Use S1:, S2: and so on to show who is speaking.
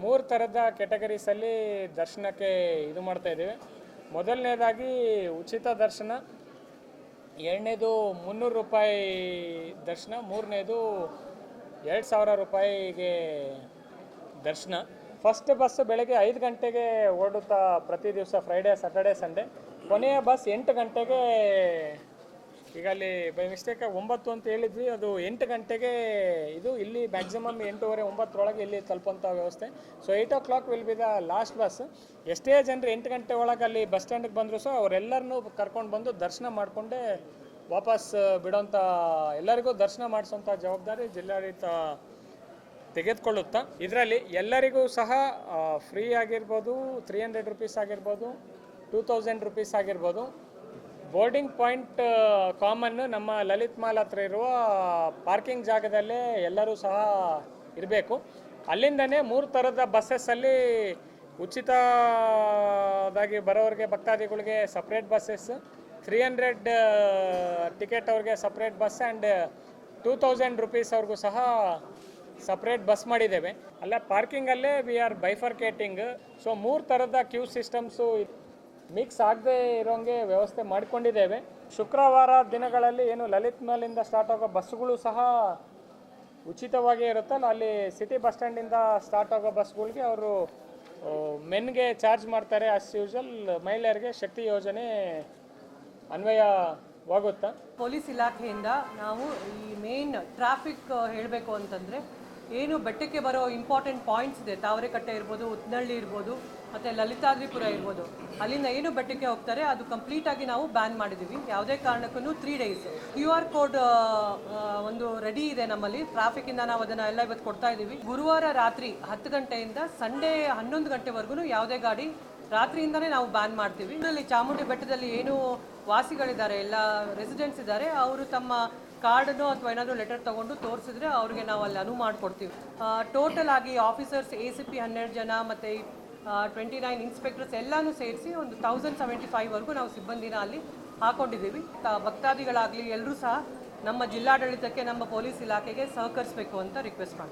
S1: ಮೂರು ಥರದ ಕ್ಯಾಟಗರೀಸಲ್ಲಿ ದರ್ಶನಕ್ಕೆ ಇದು ಮಾಡ್ತಾ ಇದ್ದೀವಿ. ಮೊದಲನೇದಾಗಿ ಉಚಿತ ದರ್ಶನ, ಎರಡನೇದು 300 ರೂಪಾಯಿ ದರ್ಶನ, ಮೂರನೇದು 2000 ರೂಪಾಯಿಗೆ ದರ್ಶನ. ಫಸ್ಟ್ ಬಸ್ ಬೆಳಗ್ಗೆ 5 ಗಂಟೆಗೆ ಓಡುತ್ತಾ ಪ್ರತಿ ದಿವಸ ಫ್ರೈಡೇ, ಸ್ಯಾಟರ್ಡೆ, ಸಂಡೇ. ಕೊನೆಯ ಬಸ್ 8 ಗಂಟೆಗೆ, ಈಗ ಅಲ್ಲಿ ಬೈ ಮಿಸ್ಟೇಕ್ 9 ಅಂತ ಹೇಳಿದ್ವಿ, ಅದು 8 ಗಂಟೆಗೆ. ಇದು ಇಲ್ಲಿ ಮ್ಯಾಕ್ಸಿಮಮ್ 8:30 9 ಇಲ್ಲಿ ತಲುಪುವಂಥ ವ್ಯವಸ್ಥೆ. So 8 o'clock will be the last bus. ಎಷ್ಟೇ ಜನರು 8 ಗಂಟೆ ಒಳಗೆ ಅಲ್ಲಿ ಬಸ್ ಸ್ಟ್ಯಾಂಡಿಗೆ ಬಂದರೂ ಸಹ ಅವರೆಲ್ಲರನ್ನೂ ಕರ್ಕೊಂಡು ಬಂದು ದರ್ಶನ ಮಾಡಿಕೊಂಡೇ ವಾಪಸ್ ಬಿಡೋಂಥ, ಎಲ್ಲರಿಗೂ ದರ್ಶನ ಮಾಡಿಸೋಂಥ ಜವಾಬ್ದಾರಿ ಜಿಲ್ಲಾಡಳಿತ ತೆಗೆದುಕೊಳ್ಳುತ್ತಾ. ಇದರಲ್ಲಿ ಎಲ್ಲರಿಗೂ ಸಹ ಫ್ರೀ ಆಗಿರ್ಬೋದು, 300 ರೂಪೀಸ್ ಆಗಿರ್ಬೋದು, 2000 ರೂಪೀಸ್ ಆಗಿರ್ಬೋದು. ಬೋರ್ಡಿಂಗ್ ಪಾಯಿಂಟ್ ಕಾಮನ್ನು ನಮ್ಮ ಲಲಿತ್ ಮಾಲ್ ಹತ್ರ ಇರುವ ಪಾರ್ಕಿಂಗ್ ಜಾಗದಲ್ಲೇ ಎಲ್ಲರೂ ಸಹ ಇರಬೇಕು. ಅಲ್ಲಿಂದನೇ 3 ಥರದ ಬಸ್ಸಸ್ಸಲ್ಲಿ ಉಚಿತವಾಗಿ ಬರೋರಿಗೆ, ಭಕ್ತಾದಿಗಳಿಗೆ ಸಪ್ರೇಟ್ ಬಸ್ಸಸ್, 300 ಟಿಕೆಟ್ ಅವ್ರಿಗೆ ಸಪ್ರೇಟ್ ಬಸ್ ಆ್ಯಂಡ್ 2000 ರೂಪೀಸ್ ಅವ್ರಿಗೂ ಸಹ ಸಪ್ರೇಟ್ ಬಸ್ ಮಾಡಿದ್ದೇವೆ. ಅಲ್ಲ ಪಾರ್ಕಿಂಗಲ್ಲೇ ವಿ ಆರ್ ಬೈಫರ್ಕೇಟಿಂಗ್. ಸೊ 3 ಥರದ ಕ್ಯೂ ಸಿಸ್ಟಮ್ಸು ಮಿಕ್ಸ್ ಆಗದೆ ಇರೋಂಗೆ ವ್ಯವಸ್ಥೆ ಮಾಡಿಕೊಂಡಿದ್ದೇವೆ. ಶುಕ್ರವಾರ ದಿನಗಳಲ್ಲಿ ಏನು ಲಲಿತ್ ಮಾಲಿಂದ ಸ್ಟಾರ್ಟ್ ಆಗೋ ಬಸ್ಸುಗಳು ಸಹ ಉಚಿತವಾಗಿ ಇರುತ್ತಲ್ಲ, ಅಲ್ಲಿ ಸಿಟಿ ಬಸ್ ಸ್ಟ್ಯಾಂಡಿಂದ ಸ್ಟಾರ್ಟ್ ಆಗೋ ಬಸ್ಗಳಿಗೆ ಅವರು ಮೆನ್ಗೆ ಚಾರ್ಜ್ ಮಾಡ್ತಾರೆ ಆಸ್ ಯೂಶುವಲ್. ಮಹಿಳೆಯರಿಗೆ ಶಕ್ತಿ ಯೋಜನೆ ಅನ್ವಯವಾಗುತ್ತಾ.
S2: ಪೊಲೀಸ್ ಇಲಾಖೆಯಿಂದ ನಾವು ಈ ಮೇನ್ ಟ್ರಾಫಿಕ್ ಹೇಳಬೇಕು ಅಂತಂದರೆ, ಏನು ಬೆಟ್ಟಕ್ಕೆ ಬರೋ ಇಂಪಾರ್ಟೆಂಟ್ ಪಾಯಿಂಟ್ಸ್ ಇದೆ, ತಾವರೆಕಟ್ಟೆ ಇರ್ಬೋದು, ಉತ್ನಳ್ಳಿ ಇರ್ಬೋದು, ಮತ್ತು ಲಲಿತಾದ್ರಿಪುರ ಇರ್ಬೋದು, ಅಲ್ಲಿಂದ ಏನು ಬೆಟ್ಟಕ್ಕೆ ಹೋಗ್ತಾರೆ ಅದು ಕಂಪ್ಲೀಟಾಗಿ ನಾವು ಬ್ಯಾನ್ ಮಾಡಿದ್ದೀವಿ. ಯಾವುದೇ ಕಾರಣಕ್ಕೂ 3 days QR ಕೋಡ್ ಒಂದು ರೆಡಿ ಇದೆ ನಮ್ಮಲ್ಲಿ. ಟ್ರಾಫಿಕ್ಕಿಂದ ನಾವು ಅದನ್ನು ಎಲ್ಲ ಇವತ್ತು ಕೊಡ್ತಾ ಇದ್ದೀವಿ. ಗುರುವಾರ ರಾತ್ರಿ 10 ಗಂಟೆಯಿಂದ ಸಂಡೇ 11 ಗಂಟೆವರೆಗೂ ಯಾವುದೇ ಗಾಡಿ ರಾತ್ರಿಯಿಂದನೇ ನಾವು ಬ್ಯಾನ್ ಮಾಡ್ತೀವಿ. ಇದರಲ್ಲಿ ಚಾಮುಂಡಿ ಬೆಟ್ಟದಲ್ಲಿ ಏನು ವಾಸಿಗಳಿದ್ದಾರೆ, ಎಲ್ಲ ರೆಸಿಡೆಂಟ್ಸ್ ಇದ್ದಾರೆ, ಅವರು ತಮ್ಮ ಕಾರ್ಡನ್ನು ಅಥವಾ ಏನಾದರೂ ಲೆಟರ್ ತೊಗೊಂಡು ತೋರಿಸಿದ್ರೆ ಅವ್ರಿಗೆ ನಾವು ಅಲ್ಲಿ ಅನುವು ಮಾಡಿಕೊಡ್ತೀವಿ. ಟೋಟಲ್ ಆಗಿ ಆಫೀಸರ್ಸ್ ACP 12 ಜನ ಮತ್ತು 29 ಇನ್ಸ್ಪೆಕ್ಟರ್ಸ್ ಎಲ್ಲನೂ ಸೇರಿಸಿ ಒಂದು 1075ವರೆಗೂ ನಾವು ಸಿಬ್ಬಂದಿನ ಅಲ್ಲಿ ಹಾಕೊಂಡಿದ್ದೀವಿ. ಭಕ್ತಾದಿಗಳಾಗಲಿ ಎಲ್ಲರೂ ಸಹ ನಮ್ಮ ಜಿಲ್ಲಾಡಳಿತಕ್ಕೆ, ನಮ್ಮ ಪೊಲೀಸ್ ಇಲಾಖೆಗೆ ಸಹಕರಿಸಬೇಕು ಅಂತ ರಿಕ್ವೆಸ್ಟ್ ಮಾಡ್ತೀವಿ.